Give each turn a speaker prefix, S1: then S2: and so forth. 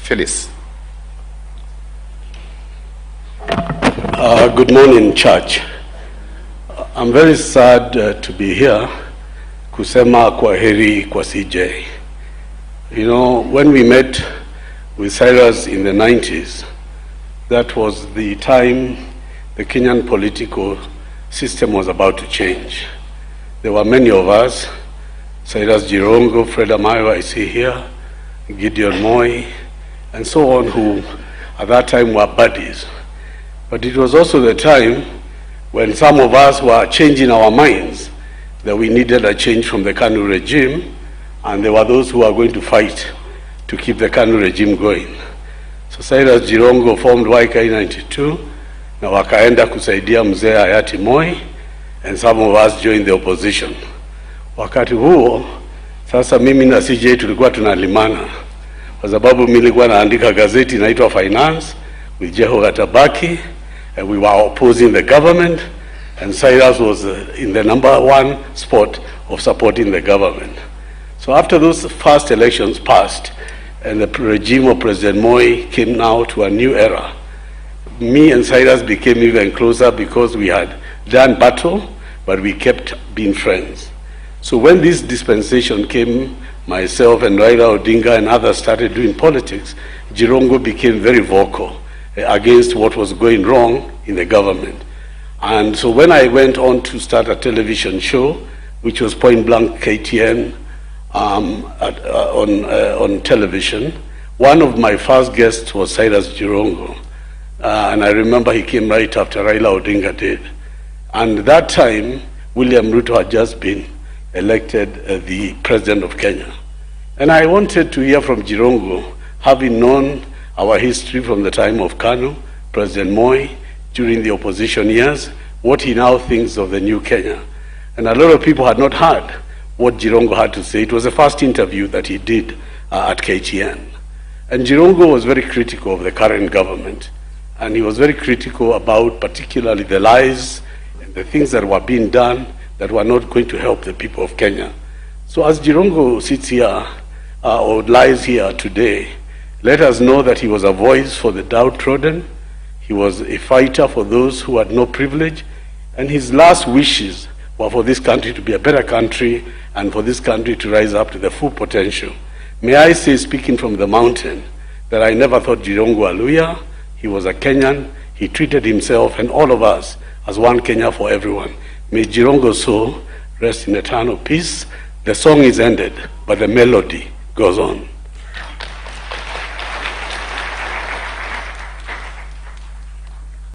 S1: Phyllis.
S2: Good morning, church. I'm very sad to be here kusema kwaheri kwa CJ. You know, when we met with Cyrus in the 90s, that was the time the Kenyan political system was about to change. There were many of us, Cyrus, Jirongo, Fred Amayo, I see here, Gideon Moi, and so on, who at that time were buddies. But it was also the time when some of us were changing our minds that we needed a change from the KANU regime, and there were those who were going to fight to keep the KANU regime going. So Cyrus Jirongo formed YK 92, na wakaenda kusaidia mzee hayati Moi, and some of us joined the opposition. Wakati huo, sasa mimi na CJ tulikuwa tunalimana, kwa sababu nilikuwa naandika gazeti inaitwa Finance with Jeho Gatabaki, and we were opposing the government, and Cyrus was in the #1 spot of supporting the government. So after those first elections passed, and the regime of President Moi came now to a new era, me and Cyrus became even closer because we had done battle, but we kept being friends. So when this dispensation came, myself and Raila, Odinga, and others started doing politics, Jirongo became very vocal against what was going wrong in the government. And so when I went on to start a television show, which was Point Blank KTN on television, one of my first guests was Cyrus Jirongo. And I remember he came right after Raila Odinga did. And at that time, William Ruto had just been elected the president of Kenya. And I wanted to hear from Jirongo, having known our history from the time of KANU, President Moi, during the opposition years, what he now thinks of the new Kenya. And a lot of people had not heard what Jirongo had to say. It was the first interview that he did at KTN. And Jirongo was very critical of the current government. And he was very critical about particularly the lies and the things that were being done that were not going to help the people of Kenya. So as Jirongo sits here, or lies here today, let us know that he was a voice for the downtrodden. He was a fighter for those who had no privilege. And his last wishes were for this country to be a better country and for this country to rise up to the full potential. May I say, speaking from the mountain, that I never thought Jirongo a Luhya. He was a Kenyan. He treated himself and all of us as one Kenya for everyone. May Jirongo's soul rest in eternal peace. The song is ended, but the melody goes on.